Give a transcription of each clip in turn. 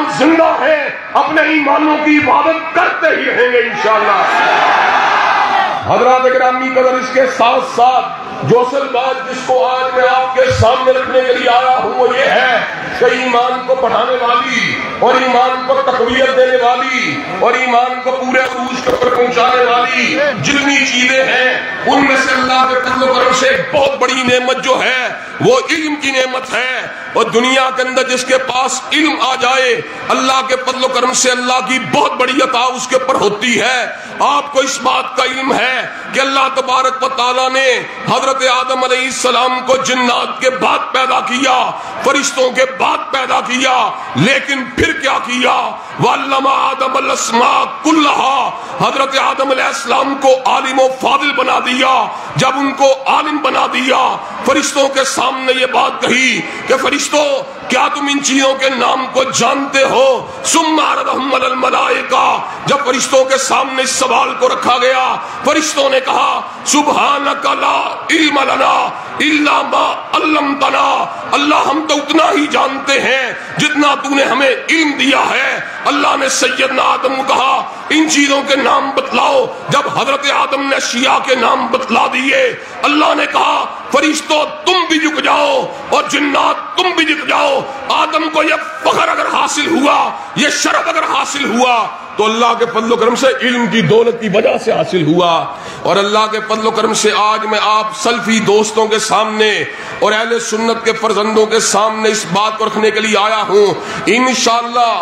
ایمان زندہ ہے اپنے ایمانوں کی عبادت کرتے ہی رہیں گے انشاءاللہ۔ حضرات گرامی قدر، اس کے ساتھ ساتھ جو اصل بات جس کو آج میں آپ کے سامنے رکھنے کے لیے آیا ہوں وہ یہ ہے کہ ایمان کو بڑھانے والی اور ایمان کو تقویت دینے والی اور ایمان کو پورے عروج پر پہنچانے والی جتنی چیزیں ہیں ان میں سے اللہ کے فضل و کرم سے ایک بہت بڑی نعمت جو ہے وہ علم کی نعمت ہے۔ اور دنیا کے اندر جس کے پاس علم آ جائے اللہ کے فضل و کرم سے اللہ کی بہت بڑی عطا اس کے اوپر ہوتی ہے۔ آپ کو اس بات کا علم ہے کہ اللہ تبارک و تعالیٰ نے حضرت آدم علیہ السلام کو جنات کے بعد پیدا کیا، فرشتوں کے بعد پیدا کیا، لیکن پھر کیا کیا؟ وَعَلَّمَ آدَمَ الْأَسْمَاءَ كُلَّهَا، حضرت آدم علیہ السلام کو عالم و فاضل بنا دیا۔ جب ان کو عالم بنا دیا فرشتوں کے سامنے یہ بات کہی کہ فرشتوں کیا تم ان چیزوں کے نام کو جانتے ہو؟ ثُمَّ عَرَضَهُمْ عَلَى الْمَلَائِكَةِ، جب فرشتوں کے سامنے اس سوال کو رکھا گیا فرشتوں نے کہا سُبْحَانَكَ لَا عِلْمَ لَنَا إِلَّا مَا عَلَّمْتَنَا، اللہ ہم تو اتنا ہی جانتے ہیں جتنا تو نے ہمیں علم دیا ہے۔ اللہ نے سیدنا آدم کو کہا ان چیزوں کے نام بتلاؤ۔ جب حضرت آدم نے اشیاء کے نام بتلا دیے اللہ نے کہا فرشتوں تم بھی جھک جاؤ اور جنات تم بھی جھک جاؤ۔ آدم کو یہ فخر اگر حاصل ہوا، یہ شرف اگر حاصل ہوا تو اللہ کے فضل و کرم سے علم کی دولت کی وجہ سے حاصل ہوا۔ اور اللہ کے فضل و کرم سے آج میں آپ سلفی دوستوں کے سامنے اور اہل سنت کے فرزندوں کے سامنے اس بات کو رکھنے کے لیے آیا ہوں، انشاءاللہ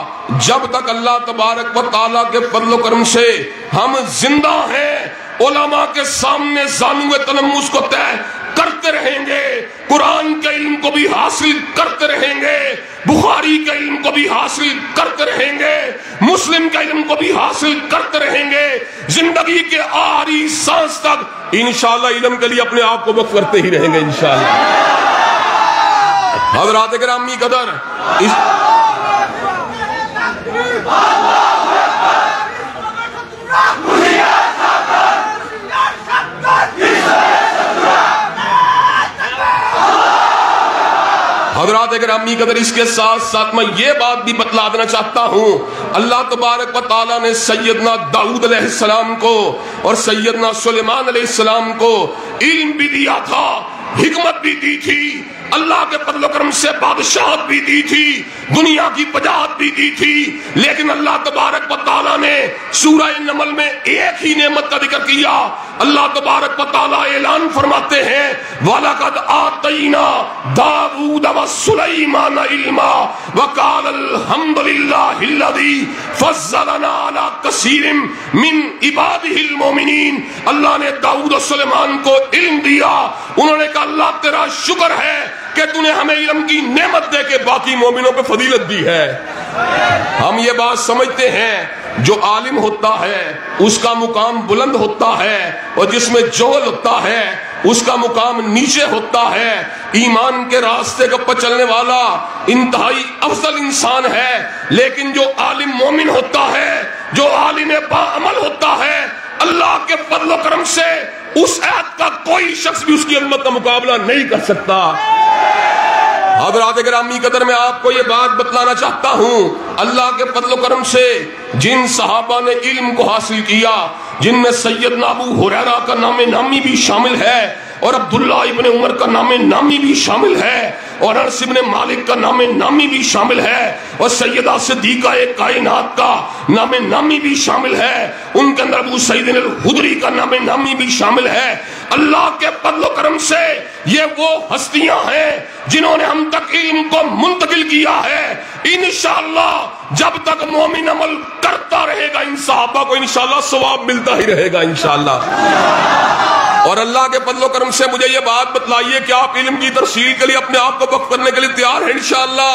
جب تک اللہ تبارک و تعالیٰ کے فضل و کرم سے ہم زندہ ہیں علماء کے سامنے زانو تلمس کو طے کرتے رہیں گے، قرآن کے علم کو بھی حاصل کرتے رہیں گے، بخاری کے علم کو بھی حاصل کرتے رہیں گے، مسلم کے علم کو بھی حاصل کرتے رہیں گے، زندگی کے آخری سانس تک انشاءاللہ علم کے لیے اپنے آپ کو وقف کرتے ہی رہیں گے انشاءاللہ۔ حضرات گرامی قدر، حضرات گرامی قدر، اس کے ساتھ ساتھ میں یہ بات بھی بتلا دینا چاہتا ہوں اللہ تبارک و تعالیٰ نے سیدنا داؤد علیہ السلام کو اور سیدنا سلیمان علیہ السلام کو علم بھی دیا تھا، حکمت بھی دی تھی، اللہ کے فضل و کرم سے بادشاہت بھی دی تھی، دنیا کی وجاہت بھی دی تھی، لیکن اللہ تبارک و تعالیٰ نے سورہ نمل میں ایک ہی نعمت کا ذکر کیا۔ اللہ تبارک و تعالیٰ اعلان فرماتے ہیں وَلَقَدْ آتَيْنَا دَاوُودَ وَسُلَيْمَانَ عِلْمًا وَقَالَ الْحَمْدُ لِلَّهِ الَّذِي فَضَّلَنَا عَلَى كَثِيرٍ مِّنْ عِبَادِهِ الْمُؤْمِنِينَ، اللہ نے داؤد و سلیمان کو علم دیا، انہوں نے کہا اللہ تیرا شکر ہے کہ تو نے ہمیں علم کی نعمت دے کے باقی مومنوں پہ فضیلت دی ہے۔ ہم یہ بات سمجھتے ہیں جو عالم ہوتا ہے اس کا مقام بلند ہوتا ہے اور جس میں جہل ہوتا ہے اس کا مقام نیچے ہوتا ہے۔ ایمان کے راستے پر چلنے والا انتہائی افضل انسان ہے، لیکن جو عالم مومن ہوتا ہے، جو عالم باعمل ہوتا ہے، اللہ کے فضل و کرم سے اس عہد کا کوئی شخص بھی اس کی عظمت کا مقابلہ نہیں کر سکتا۔ حضرات گرامی قدر، میں آپ کو یہ بات بتلانا چاہتا ہوں اللہ کے فضل و کرم سے جن صحابہ نے علم کو حاصل کیا، جن میں سیدنا ابو ہریرہ کا نام نامی بھی شامل ہے اور عبداللہ ابن عمر کا نام نامی بھی شامل ہے اور انس ابن مالک کا نام نامی بھی شامل ہے اور سیدہ صدیقہ کائنات کا نام نامی بھی شامل ہے، ان کے اندر ابو سعید الخدری کا نام نامی بھی شامل ہے۔ اللہ کے فضل و کرم سے یہ وہ ہستیاں ہیں جنہوں نے ہم تک علم کو منتقل کیا ہے۔ انشاءاللہ جب تک مومن عمل کرتا رہے گا ان صحابہ کو انشاءاللہ ثواب ملتا ہی رہے گا انشاءاللہ۔ اور اللہ کے فضل و کرم سے مجھے یہ بات بتلائیے کہ آپ علم کی ترسیل کے لیے اپنے آپ کو وقف کرنے کے لیے تیار ہیں انشاءاللہ؟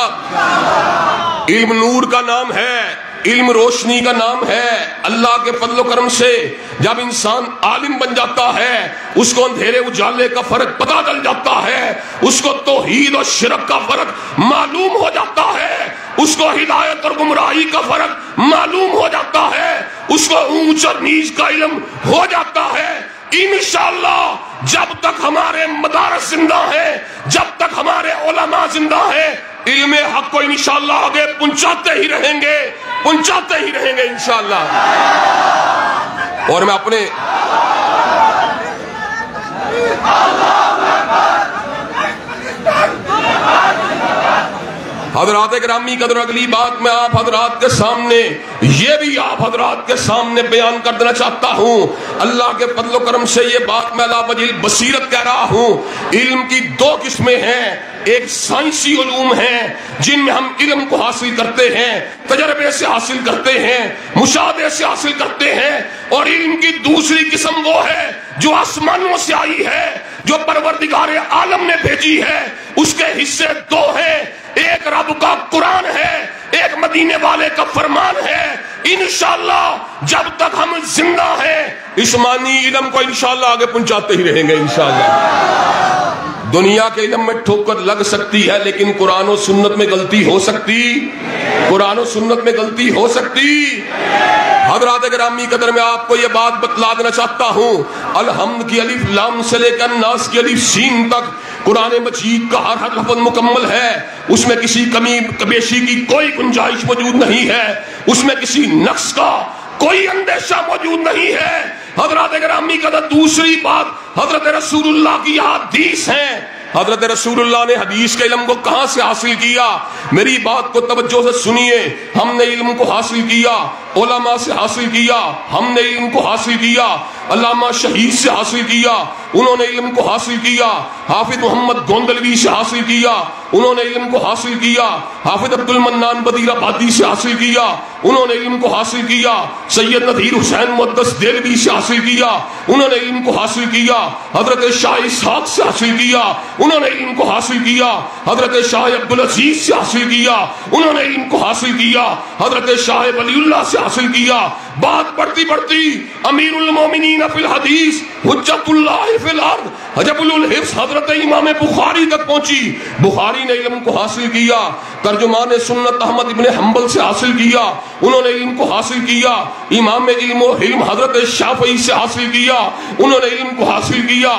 علم نور کا نام ہے، علم روشنی کا نام ہے۔ اللہ کے فضل و کرم سے جب انسان عالم بن جاتا ہے اس کو اندھیرے اجالے کا فرق پتہ چل جاتا ہے، اس کو توحید اور شرک کا فرق معلوم ہو جاتا ہے، اس کو ہدایت اور گمراہی کا فرق معلوم ہو جاتا ہے، اس کو اونچ اور نیچ کا علم ہو جاتا ہے۔ انشاءاللہ جب تک ہمارے مدارس زندہ ہیں، جب تک ہمارے علماء زندہ ہیں، علم حق کو انشاءاللہ آگے پہنچاتے ہی رہیں گے انشاءاللہ. اور میں اپنے حضرات گرامی قدر، اگلی بات میں آپ حضرات کے سامنے یہ بھی آپ حضرات کے سامنے بیان کر دینا چاہتا ہوں. اللہ کے فضل و کرم سے یہ بات میں علی وجہ بصیرت کہہ رہا ہوں. علم کی دو قسمیں ہیں. ایک سائنسی علوم ہیں جن میں ہم علم کو حاصل کرتے ہیں، تجربے سے حاصل کرتے ہیں، مشاہدے سے حاصل کرتے ہیں. اور علم کی دوسری قسم وہ ہے جو آسمانوں سے آئی ہے، جو پروردگار عالم نے بھیجی ہے. اس کے حصے دو ہیں. ایک رب کا قرآن ہے، ایک مدینے والے کا فرمان ہے. انشاءاللہ جب تک ہم زندہ ہیں اسمانی علم کو انشاءاللہ آگے پہنچاتے ہی رہیں گے انشاءاللہ. دنیا کے علم میں ٹھوکر لگ سکتی ہے لیکن قرآن و سنت میں غلطی ہو سکتی، قرآن و سنت میں غلطی ہو سکتی. حضرات گرامی قدر، میں آپ کو یہ بات بتلا دینا چاہتا ہوں، الحمد کی الف لام سے لے کر ناس کی الف سین تک قرآن مجید کا ہر لفظ مکمل ہے. اس میں کسی کمی بیشی کی کوئی گنجائش موجود نہیں ہے، اس میں کسی نقص کا کوئی اندیشہ موجود نہیں ہے. حضرات گرامی قدر، دوسری بات حضرت رسول اللہ کی حدیث ہیں. حضرت رسول اللہ نے حدیث کے علم کو کہاں سے حاصل کیا؟ میری بات کو توجہ سے سنیے. ہم نے علم کو حاصل کیا علماء سے حاصل کیا، ہم نے علم کو حاصل کیا علامہ شہید سے حاصل کیا، انہوں نے علم کو حاصل کیا حافظ محمد گوندلوی سے حاصل کیا، انہوں نے علم کو حاصل کیا حافظ عبد المنان بدیر آبادی سے حاصل کیا، انہوں نے علم کو حاصل کیا سید نذیر حسین مقدس دہلوی سے حاصل کیا، انہوں نے علم کو حاصل کیا حضرت شاہ اسحاق سے حاصل کیا، انہوں نے علم کو حاصل کیا حضرت شاہ عبدالعزیز سے حاصل کیا، انہوں نے علم کو حاصل کیا حضرت شاہ ولی اللہ سے حاصل کیا. بات بڑھتی بڑھتی امیر المومنین فی الحدیث حجت اللہ فی الارض حجب الحفظ حضرت امام بخاری تک پہنچی. بخاری نے علم کو حاصل کیا ترجمان سنت احمد ابن حنبل سے حاصل کیا، انہوں نے علم کو حاصل کیا امام علم و حلم حضرت شافعی سے حاصل کیا، انہوں نے علم کو حاصل کیا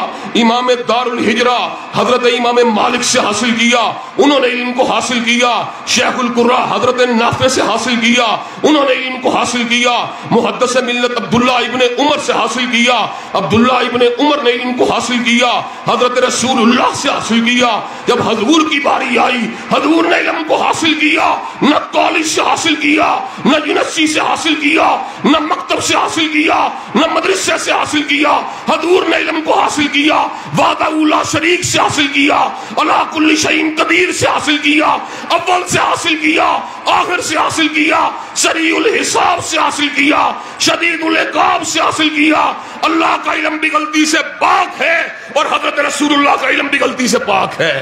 امام دار الہجرہ حضرت امام مالک سے حاصل کیا، انہوں نے علم کو حاصل کیا شیخ القرہ حضرت نافع سے حاصل کیا، انہوں نے علم کو حاصل کیا محدث ملت عبداللہ ابن عمر سے حاصل کیا، عبداللہ ابن عمر نے علم کو حاصل کیا حضرت رسول اللہ سے حاصل کیا. جب حضور کی باری آئی حضور نے علم کو حاصل کیا، نہ کالج سے حاصل کیا، نہ یونیورسٹی سے حاصل کیا، نہ مکتب سے حاصل کیا، نہ مدرسے سے حاصل کیا. حضور نے علم کو حاصل کیا وعدہ اولا شریک سے حاصل کیا، علی کل شیء قدیر سے حاصل کیا، اول سے حاصل کیا، آخر سے حاصل کیا، سریع الحساب سے حاصل کیا، شدید العقاب سے حاصل کیا. اللہ کا علم بھی غلطی سے پاک ہے اور حضرت رسول اللہ کا علم بھی غلطی سے پاک ہے.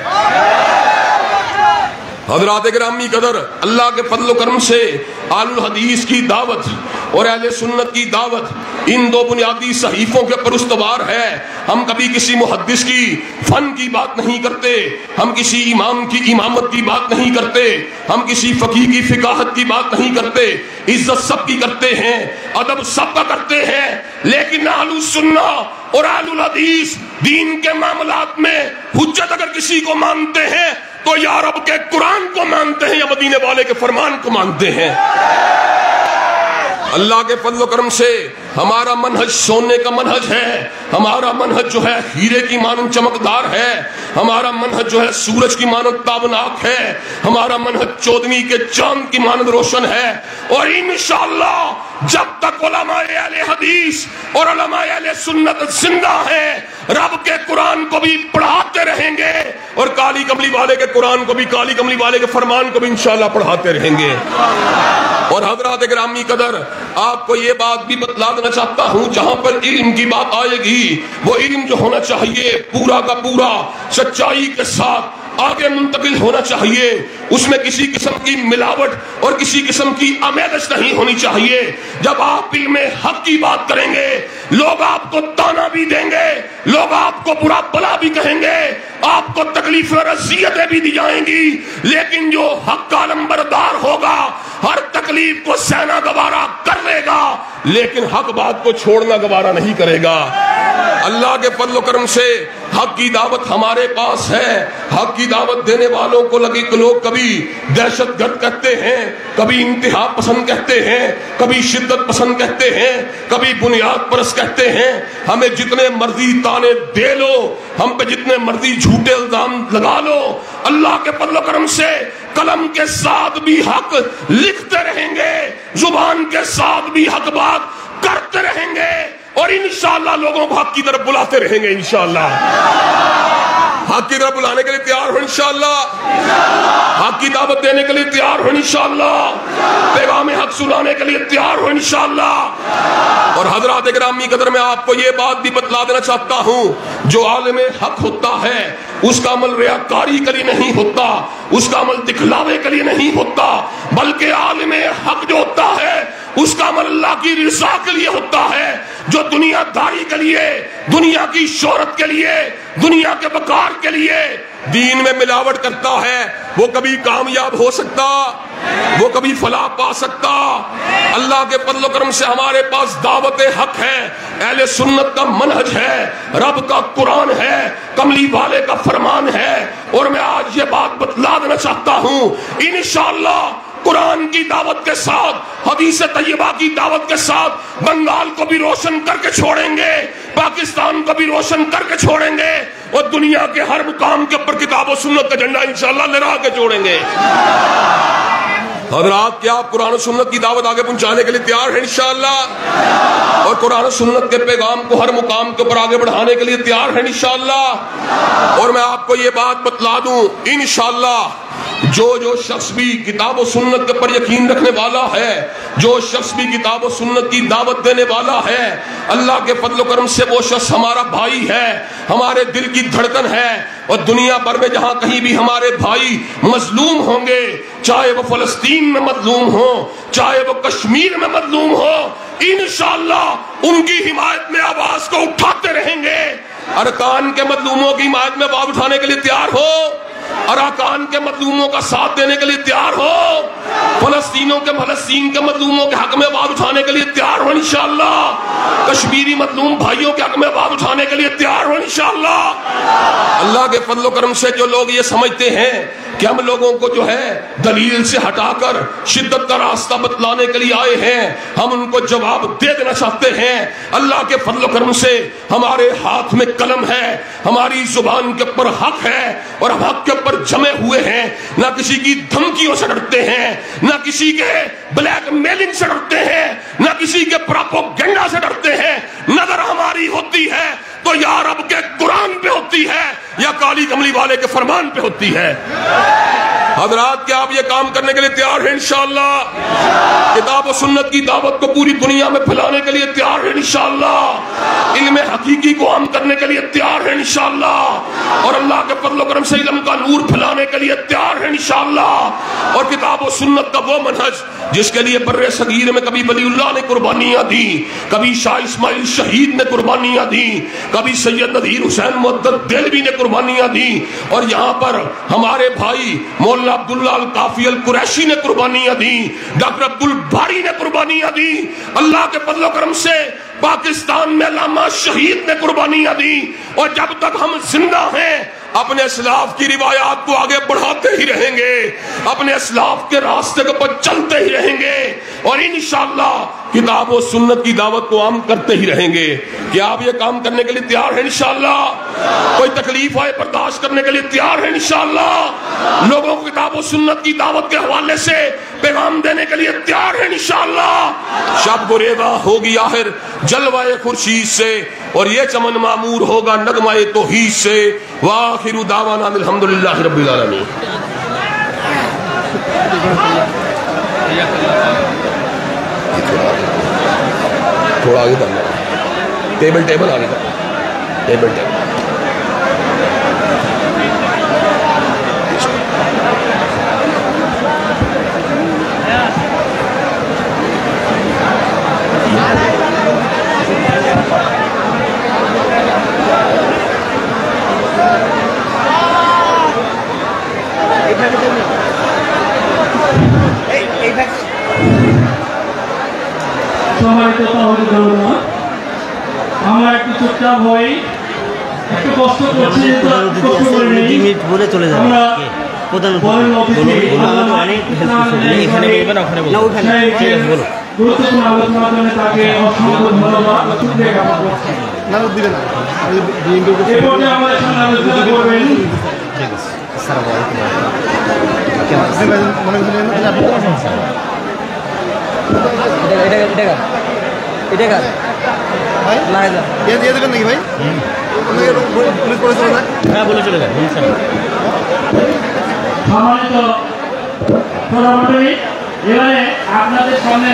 حضرات گرامی قدر، اللہ کے فضل و کرم سے آل الحدیث کی دعوت اور اہل سنت کی دعوت ان دو بنیادی صحیفوں کے پر استوار ہے. ہم کبھی کسی محدث کی فن کی بات نہیں کرتے، ہم کسی امام کی امامت کی بات نہیں کرتے، ہم کسی فقیہ کی فقاہت کی بات نہیں کرتے. عزت سب کی کرتے ہیں، ادب سب کا کرتے ہیں، لیکن اہل السنت اور اہل الحدیث دین کے معاملات میں حجت اگر کسی کو مانتے ہیں تو یا رب کے قرآن کو مانتے ہیں یا مدینے والے کے فرمان کو مانتے ہیں. اللہ کے فضل و کرم سے ہمارا منہج سونے کا منہج ہے، ہمارا منہج جو ہے ہیرے کی مانند چمکدار ہے، ہمارا منہج جو ہے سورج کی مانند تابناک ہے، ہمارا منہج چودھویں کے چاند کی مانند روشن ہے. اور انشاءاللہ جب تک علماء اہل حدیث اور علماء اہل سنت زندہ ہیں رب کے قرآن کو بھی پڑھاتے رہیں گے اور کالی کملی والے کے قرآن کو بھی، کالی کملی والے کے فرمان کو بھی انشاءاللہ پڑھاتے رہیں گے. اور حضرات گرامی قدر، آپ کو یہ بات بھی بتلا دینا چاہتا ہوں، جہاں پر علم کی بات آئے گی وہ علم جو ہونا چاہیے پورا کا پورا سچائی کے ساتھ آگے منتقل ہونا چاہیے. اس میں کسی قسم کی ملاوٹ اور کسی قسم کی آمیزش نہیں ہونی چاہیے. جب آپ علم حق کی بات کریں گے لوگ آپ کو تانا بھی دیں گے، لوگ آپ کو برا بلا بھی کہیں گے، آپ کو تکلیف اور اذیتیں بھی دی جائیں گی، لیکن جو حق کا علمبردار ہوگا ہر تکلیف کو سہنا گوارا کر لے گا. لیکن حق بات کو چھوڑنا گوارا نہیں کرے گا۔ اللہ کے فضل و کرم سے حق کی دعوت ہمارے پاس ہے۔ حق کی دعوت دینے والوں کو لگے کہ لوگ کبھی دہشت گرد کہتے ہیں، کبھی انتہا پسند کہتے ہیں، کبھی شدت پسند کہتے ہیں، کبھی بنیاد پرست کہتے ہیں۔ ہمیں جتنے مرضی تانے دے لو، ہم پہ جتنے مرضی جھوٹے الزام لگا لو، اللہ کے فضل و کرم سے قلم کے ساتھ بھی حق لکھتے رہیں گے، زبان کے ساتھ بھی حق بات کرتے رہیں گے، اور انشاءاللہ لوگوں کو حق کی طرف بلاتے رہیں گے۔ انشاءاللہ حق کی طرف بلانے کے لیے تیار ہو، انشاءاللہ حق کی دعوت دینے کے لیے تیار ہو، انشاءاللہ پیغام حق سنانے کے لیے تیار ہو، انشاءاللہ۔ اور حضرات گرامی قدر میں آپ کو یہ بات بھی بتلا دینا چاہتا ہوں، جو عالم حق ہوتا ہے اس کا عمل ریاکاری کے لیے نہیں ہوتا، اس کا عمل دکھلاوے کے لیے نہیں ہوتا، بلکہ عالم حق جو ہوتا ہے اس کا عمل اللہ کی رضا کے لیے ہوتا ہے۔ جو دنیا داری کے لیے، دنیا کی شہرت کے لیے، دنیا کے وقار کے لیے دین میں ملاوٹ کرتا ہے، وہ کبھی کامیاب ہو سکتا، وہ کبھی فلاح پا سکتا۔ اللہ کے فضل و کرم سے ہمارے پاس دعوت حق ہے، اہل سنت کا منہج ہے، رب کا قرآن ہے، کملی والے کا فرمان ہے۔ اور میں آج یہ بات بتلا دینا چاہتا ہوں، انشاءاللہ قرآن کی دعوت کے ساتھ، حدیث طیبہ کی دعوت کے ساتھ بنگال کو بھی روشن کر کے چھوڑیں گے، پاکستان کو بھی روشن کر کے چھوڑیں گے، اور دنیا کے ہر مقام کے اوپر کتاب و سنت کا جھنڈا انشاءاللہ لہرا کے چھوڑیں گے۔ حضرات کیا آپ قرآن و سنت کی دعوت آگے پہنچانے کے لیے تیار ہیں انشاءاللہ؟ اور قرآن و سنت کے پیغام کو ہر مقام کے اوپر آگے بڑھانے کے لیے تیار ہیں انشاءاللہ؟ اور میں آپ کو یہ بات بتلا دوں، انشاءاللہ جو شخص بھی کتاب و سنت کے پر یقین رکھنے والا ہے، جو شخص بھی کتاب و سنت کی دعوت دینے والا ہے، اللہ کے فضل و کرم سے وہ شخص ہمارا بھائی ہے، ہمارے دل کی دھڑکن ہے۔ اور دنیا بھر میں جہاں کہیں بھی ہمارے بھائی مظلوم ہوں گے، چاہے وہ فلسطین میں مظلوم ہو، چاہے وہ کشمیر میں مظلوم ہو، انشاءاللہ ان کی حمایت میں آواز کو اٹھاتے رہیں گے۔ ارکان کے مظلوموں کی حمایت میں آواز اٹھانے کے لیے تیار ہو، اراکان کے مظلوموں کا ساتھ دینے کے لیے تیار ہو، فلسطین کے مظلوموں کے حق میں آواز اٹھانے کے لیے تیار ہو انشاءاللہ، کشمیری مظلوم بھائیوں کے حق میں آواز اٹھانے کے لیے تیار ہو انشاءاللہ۔ اللہ کے فضل و کرم سے جو لوگ یہ سمجھتے ہیں کہ ہم لوگوں کو جو ہے دلیل سے ہٹا کر شدت کا راستہ بتلانے کے لیے آئے ہیں، ہم ان کو جواب دے دینا چاہتے ہیں۔ اللہ کے فضل و کرم سے ہمارے ہاتھ میں قلم ہے، ہماری زبان کے اوپر حق ہے، اور ہم حق کے اوپر جمے ہوئے ہیں، نہ کسی کی دھمکیوں سے ڈرتے ہیں، نہ کسی کے بلیک میلنگ سے ڈرتے ہیں، نہ کسی کے پروپیگنڈا سے ڈرتے ہیں۔ نظر ہماری ہوتی ہے تو یا رب کے قرآن پہ ہوتی ہے، یا کالی کملی والے کے فرمان پہ ہوتی ہے۔ حضرات کیا آپ یہ کام کرنے کے لیے تیار ہیں انشاءاللہ؟ کتاب و سنت کی دعوت کو پوری دنیا میں پھیلانے کے لیے تیار ہیں انشاءاللہ؟ علم حقیقی کو عام کرنے کے لیے تیار ہیں انشاءاللہ؟ اور اللہ کے فضل و کرم سے علم کا نور پھیلانے کے لیے تیار ہیں انشاءاللہ؟ اور کتاب و سنت کا وہ منہج جس کے لیے بر صغیر میں کبھی ولی اللہ نے قربانیاں دی، کبھی شاہ اسماعیل شہید نے قربانیاں دی، کبھی سید نذیر حسین مؤدب دہلوی نے قربانیاں دی، اور یہاں پر ہمارے بھائی مولانا عبداللہ القافی القریشی نے قربانیاں دی، ڈاکٹر عبد الباری نے قربانیاں دی۔ اللہ کے فضل و کرم سے پاکستان میں علامہ شہید نے قربانیاں دی، اور جب تک ہم زندہ ہیں اپنے اسلاف کی روایات کو آگے بڑھاتے ہی رہیں گے، اپنے اسلاف کے راستے کے پر چلتے ہی رہیں گے، اور انشاءاللہ کتاب و سنت کی دعوت کو عام کرتے ہی رہیں گے۔ کیا آپ یہ کام کرنے کے لیے تیار ہیں انشاءاللہ؟ کوئی تکلیف آئے برداشت کرنے کے لیے تیار ہیں انشاءاللہ؟ لوگوں کو کتاب و سنت کی دعوت کے حوالے سے پیغام دینے کے لیے تیار ہیں انشاءاللہ؟ شب گریزاں ہوگی آخر جلوہ خورشید سے، اور یہ چمن معمور ہوگا نغمہ توحید سے۔ وآخر دعوانا الحمدللہ رب العالمین۔ تھوڑا آگے کرنا، ٹیبل آگے کرنا، ٹیبل সম্মানিত ডিস্টার্ব হয়, একটু কষ্ট করছি, কষ্ট করে নেই। 2 মিনিট বলে চলে যাবে। প্রধান অনেক হেল্প করছে, এখানে বলবেন না ওখানে বলবেন, ওখানে ঠিক আছে বলো। গুরুত্বপূর্ণ আলোচনার জন্য তাকে অসংখ্য ধন্যবাদ, শুকরিয়া জ্ঞাপন করছি। এই পর্যায়ে আমাদের সঙ্গে আলোচনা করবেন ঠিক আছে। আসসালামু আলাইকুম। কেমন আছেন? মনে করেন আপনি কোনো সমস্যা নেই। এটা কাজ ভাই লাগে না, দিয়ে দেবেন নাকি ভাই? হ্যাঁ বলে চলে যান, সমস্যা নেই। সম্মানিত প্রধানমন্ত্রী, এবারে আপনাদের সামনে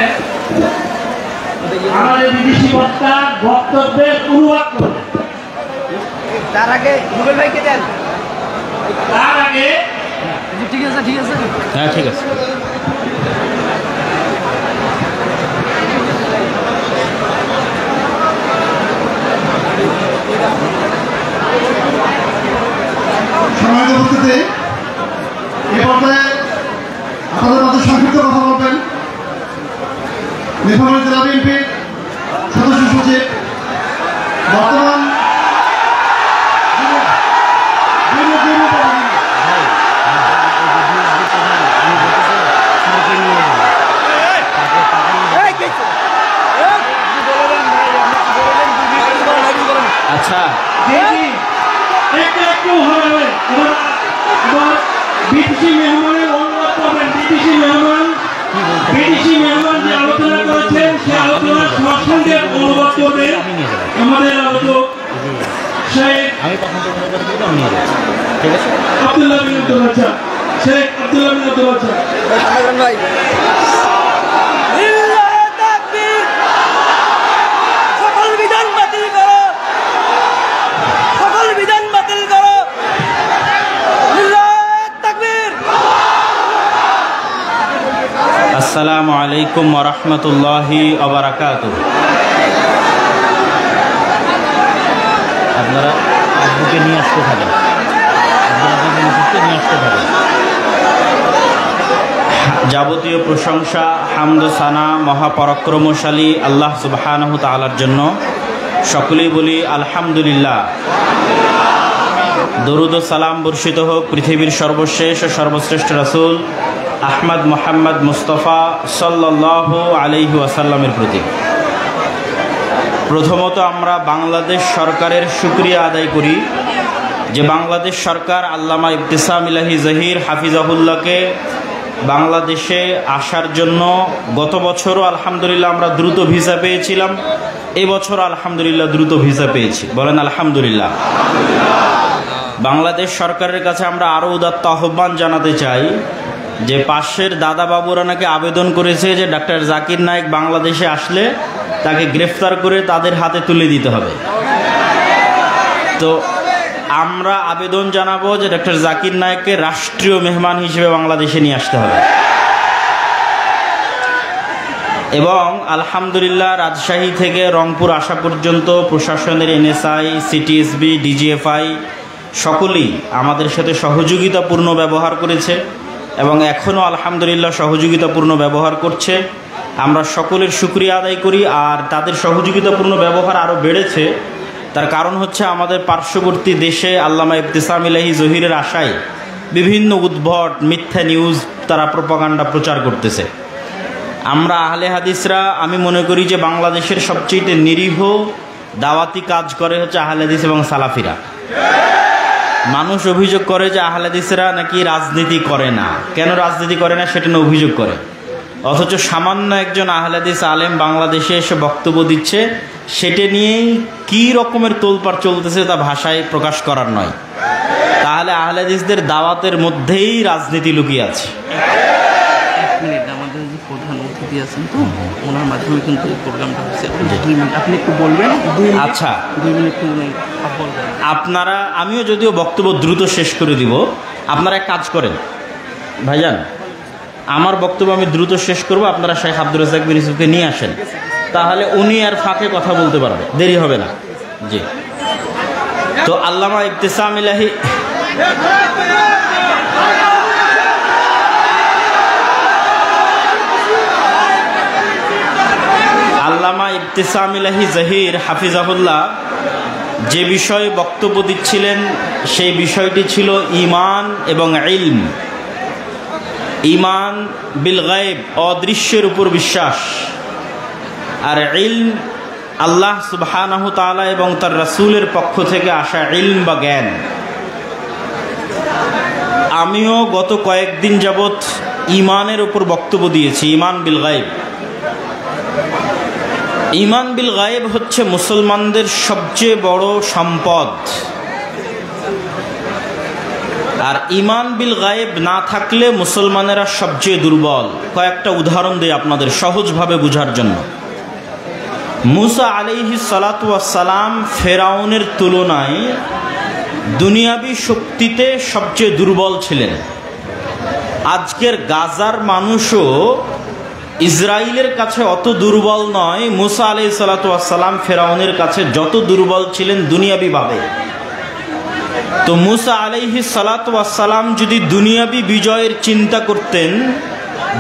আমাদের বিদেশি বক্তব্যের অনুবাদ করবেন। তার আগে রুবেল ভাইকে দেন। তার আগে ঠিক আছে, ঠিক আছে, হ্যাঁ ঠিক আছে। সম্মানিত উপস্থিতি, এ পর্যায়ে আপনাদের মাঝে সংক্ষিপ্ত কথা বলবেন নীলফামারী জেলা বিএনপির সদস্য সচিব, বর্তমান আচ্ছা একটু হবে বিদেশি মেহমানের অনুবাদ করবেন। বিদেশি মেহমান যে আলোচনা করেছেন সে আলোচনার সঙ্গে অনুবাদ করবে আমাদের আলোচক শেখ আব্দুল্লাহ বিন আব্দুল বাচ্চা। শেখ আব্দুল্লাহ বিন আব্দুল বাচ্চা ভাই আসসালামু আলাইকুম ওয়া রাহমাতুল্লাহি ওয়া বারাকাতুহু। আপনারা আব্বুকে নিয়ে আসতে থাকেন, নিয়ে আসতে থাকেন। যাবতীয় প্রশংসা হামদ সানা মহাপরাক্রমশালী আল্লাহ সুবহানাহু তাআলার জন্য। সকলেই বলি আলহামদুলিল্লাহ। দরুদ ও সালাম বর্ষিত হোক পৃথিবীর সর্বশেষ ও সর্বশ্রেষ্ঠ রাসূল আহমদ মোহাম্মদ মুস্তফা সাল্লাল্লাহু আলাইহি ওয়াসাল্লামের প্রতি। প্রথমত আমরা বাংলাদেশ সরকারের শুকরিয়া আদায় করি যে বাংলাদেশ সরকার আল্লামা ইবতিসাম ইলাহি জহির হাফিজাহুল্লাহকে বাংলাদেশে আসার জন্য গত বছরও আলহামদুলিল্লাহ আমরা দ্রুত ভিসা পেয়েছিলাম, এবছর আলহামদুলিল্লাহ দ্রুত ভিসা পেয়েছি। বলেন আলহামদুলিল্লাহ। বাংলাদেশ সরকারের কাছে আমরা আরও উদাত্ত আহ্বান জানাতে চাই যে পাশের দাদা বাবুরা নাকি আবেদন করেছে যে ডাক্তার জাকির নায়েক বাংলাদেশে আসলে তাকে গ্রেফতার করে তাদের হাতে তুলে দিতে হবে। তো আমরা আবেদন জানাবো যে ডাক্তার জাকির নায়েককে রাষ্ট্রীয় মেহমান হিসেবে বাংলাদেশে নিয়ে আসতে হবে। এবং আলহামদুলিল্লাহ রাজশাহী থেকে রংপুর আসা পর্যন্ত প্রশাসনের এনএসআই, সিটিএসবি, ডিজিএফআই সকলেই আমাদের সাথে সহযোগিতাপূর্ণ ব্যবহার করেছে এবং এখনও আলহামদুলিল্লাহ সহযোগিতাপূর্ণ ব্যবহার করছে। আমরা সকলের শুকরিয়া আদায় করি। আর তাদের সহযোগিতাপূর্ণ ব্যবহার আরও বেড়েছে, তার কারণ হচ্ছে আমাদের পার্শ্ববর্তী দেশে আল্লামা ইবতিসাম ইলাহি জহিরের আশায় বিভিন্ন উদ্ভট মিথ্যা নিউজ তারা প্রপাগান্ডা প্রচার করতেছে। আমরা আহলে হাদিসরা আমি মনে করি যে বাংলাদেশের সবচেয়ে নিরীহ দাওয়াতি কাজ করে হচ্ছে আহলে হাদিস এবং সালাফিরা। মানুষ অভিযোগ করে যে আহলে হাদিসরা নাকি রাজনীতি করে না। কেন রাজনীতি করে না সেটা নিয়ে অভিযোগ করে, অথচ সামান্য একজন আহলে হাদিস আলেম বাংলাদেশে এসে বক্তব্য দিচ্ছে, সেটা নিয়েই কী রকমের তোলপাড় চলতেছে তা ভাষায় প্রকাশ করার নয়। তাহলে আহলে হাদিসদের দাওয়াতের মধ্যেই রাজনীতি লুকিয়ে আছে। আমাদের যে প্রধান অতিথি আছেন তো ওনার মাধ্যমে কিন্তু এই প্রোগ্রামটা হচ্ছে। 2 মিনিট আপনি একটু বলবেন। আচ্ছা 2 মিনিট আপনারা, আমিও যদিও বক্তব্য দ্রুত শেষ করে দিব, আপনারা এক কাজ করেন ভাইজান, আমার বক্তব্য আমি দ্রুত শেষ করব, আপনারা শেখ আব্দুর রাজ্জাক বিন ইউসুফকে নিয়ে আসেন, তাহলে উনি আর ফাঁকে কথা বলতে পারবে, দেরি হবে না। জি, তো আল্লামা ইবতিসাম ইলাহি আল্লামা ইবতিসাম ইলাহি জহির হাফিজাহুল্লাহ যে বিষয়ে বক্তব্য দিচ্ছিলেন সেই বিষয়টি ছিল ঈমান এবং ইলম। ঈমান বিল গায়ব, অদৃশ্যের উপর বিশ্বাস, আর ইলম আল্লাহ সুবহানাহু তাআলা এবং তার রাসূলের পক্ষ থেকে আসা ইলম বা জ্ঞান। আমিও গত কয়েকদিন যাবৎ ঈমানের উপর বক্তব্য দিয়েছি, ঈমান বিল গায়ব। ঈমান বিল গায়ব হচ্ছে মুসলমানদের সবচেয়ে বড় সম্পদ। আর ঈমান বিল গায়ব না থাকলে মুসলমানেরা সবচেয়ে দুর্বল। কয়েকটা উদাহরণ দিই আপনাদের সহজভাবে বোঝার জন্য। মুসা আলাইহিস সালাতু ওয়াস সালাম ফেরাউনের তুলনায় দুনিয়াবি শক্তিতে সবচেয়ে দুর্বল ছিলেন। আজকের গাজার মানুষও ইসরায়েলের কাছে অত দুর্বল নয়। মুসা আলাইহিস সালাতু ওয়াস সালাম ফেরাউনের কাছে যত দুর্বল ছিলেন দুনিয়াবি ভাবে। তো মুসা আলাইহিস সালাতু ওয়াস সালাম যদি দুনিয়াবি বিজয়ের চিন্তা করতেন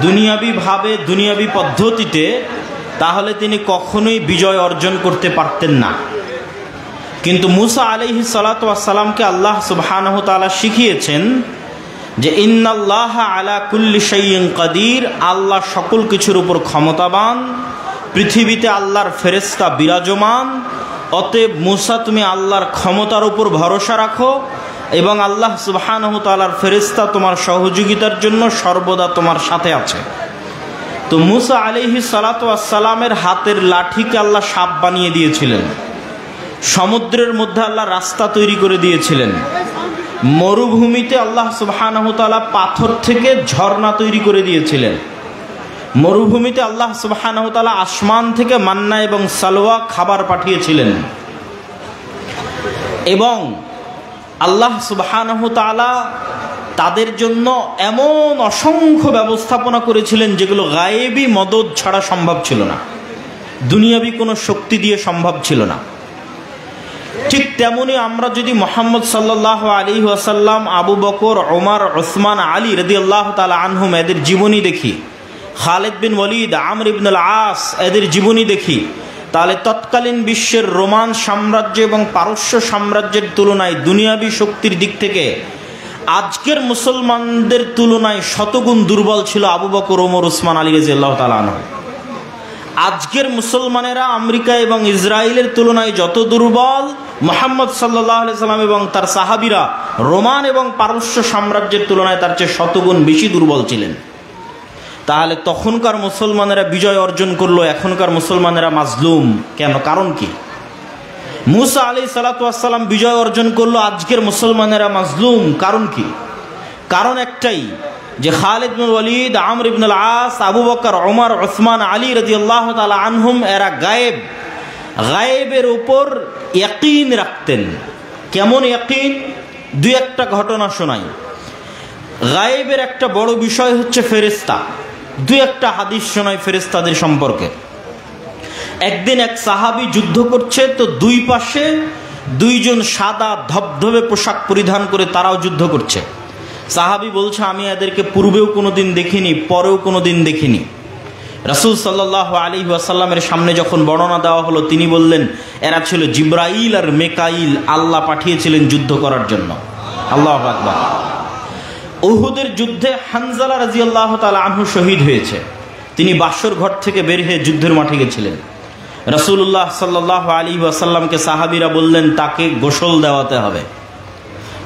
দুনিয়াবি ভাবে, দুনিয়াবি পদ্ধতিতে, তাহলে তিনি কখনোই বিজয় অর্জন করতে পারতেন না। কিন্তু মুসা আলাইহিস সালাতু ওয়াস সালামকে আল্লাহ সুবহানাহু ওয়া তাআলা শিখিয়েছেন যে ইন্নাল্লাহা আলা কুল্লি শাইইন কাদির, আল্লাহ সকল কিছুর উপর ক্ষমতাবান, পৃথিবীতে আল্লাহর ফেরেশতা বিরাজমান। অতএব মুসা, তুমি আল্লাহর ক্ষমতার উপর ভরসা রাখো এবং আল্লাহ সুবহানাহু ওয়া তাআলার ফেরেশতা তোমার সহযোগিতার জন্য সর্বদা তোমার সাথে আছে। তো মুসা আলাইহিস সালাতু ওয়াস সালামের হাতের লাঠিকে আল্লাহ সাপ বানিয়ে দিয়েছিলেন। সমুদ্রের মধ্যে আল্লাহ রাস্তা তৈরি করে দিয়েছিলেন। মরুভূমিতে আল্লাহ সুবহানাহু ওয়া তাআলা পাথর থেকে ঝর্ণা তৈরি করে দিয়েছিলেন। মরুভূমিতে আল্লাহ সুবহানাহু ওয়া তাআলা আসমান থেকে মান্না এবং সালওয়া খাবার পাঠিয়েছিলেন। এবং আল্লাহ সুবহানাহু ওয়া তাআলা তাদের জন্য এমন অসংখ্য ব্যবস্থাপনা করেছিলেন যেগুলো গায়েবী মদদ ছাড়া সম্ভব ছিল না, দুনিয়াবি কোনো শক্তি দিয়ে সম্ভব ছিল না। ঠিক তেমনি আমরা যদি মুহাম্মদ সাল্লাল্লাহু আলাইহি ওয়াসাল্লাম, আবু বকর, ওমর, উসমান, আলী রাদিয়াল্লাহু তাআলা আনহুম এদের জীবনী দেখি, খালিদ বিন ওয়ালিদ, আমর ইবনে আল আস এদের জীবনী দেখি, তাহলে তৎকালীন বিশ্বের রোমান সাম্রাজ্য এবং পারস্য সাম্রাজ্যের তুলনায় দুনিয়াবি শক্তির দিক থেকে আজকের মুসলমানদের তুলনায় শতগুণ দুর্বল ছিল আবু বকর, ওমর, উসমান, আলী রাদিয়াল্লাহু তাআলা আনহু। আজকের মুসলমানেরা আমেরিকা এবং ইসরায়েলের তুলনায় যত দুর্বল, মুহাম্মদ সাল্লাল্লাহু আলাইহি সাল্লাম এবং তার সাহাবীরা রোমান এবং পারস্য সাম্রাজ্যের তুলনায় তার চেয়ে শতগুণ বেশি দুর্বল ছিলেন। তাহলে তখনকার মুসলমানেরা বিজয় অর্জন করলো, এখনকার মুসলমানেরা মাজলুম কেন? কারণ কি? মুসা আলাইহিস সালাতু ওয়াস সালাম বিজয় অর্জন করলো, আজকের মুসলমানেরা মাজলুম কারণ কি? কারণ একটাই, যে খালিদ বিন ওয়ালিদ, আমর ইবনে আল আস, আবু বকর, ওমর, উসমান, আলী রাদিয়াল্লাহু তাআলা আনহুম এরা গায়েবের উপর ইয়াকিন রাখতেন। কেমন ইয়াকিন? দুই একটা ঘটনা শোনাই। গায়েবের একটা বড় বিষয় হচ্ছে ফেরেশতা। দুই একটা হাদিস শোনাই ফেরেশতাদের সম্পর্কে। একদিন এক সাহাবী যুদ্ধ করছে, তো দুই পাশে দুইজন সাদা ধবধবে পোশাক পরিধান করে তারাও যুদ্ধ করছে। সাহাবী বলছে, আমি এদেরকে পূর্বেও কোনোদিন দেখিনি, পরেও কোনোদিন দেখিনি। রাসূল সাল্লাল্লাহু আলাইহি ওয়াসাল্লামের সামনে যখন বর্ণনা দেওয়া হলো, তিনি বললেন এরা ছিল জিবরাইল আর মিকাইল, আল্লাহ পাঠিয়েছিলেন যুদ্ধ করার জন্য। আল্লাহু আকবার। উহুদের যুদ্ধে হানজালা রাদিয়াল্লাহু তাআলা আনহু শহীদ হয়েছে। তিনি বাসর ঘর থেকে বের হয়ে যুদ্ধের মাঠে গেছিলেন। রাসূলুল্লাহ সাল্লাল্লাহু আলাইহি ওয়াসাল্লামকে সাহাবীরা বললেন তাকে গোসল দেওয়াতে হবে।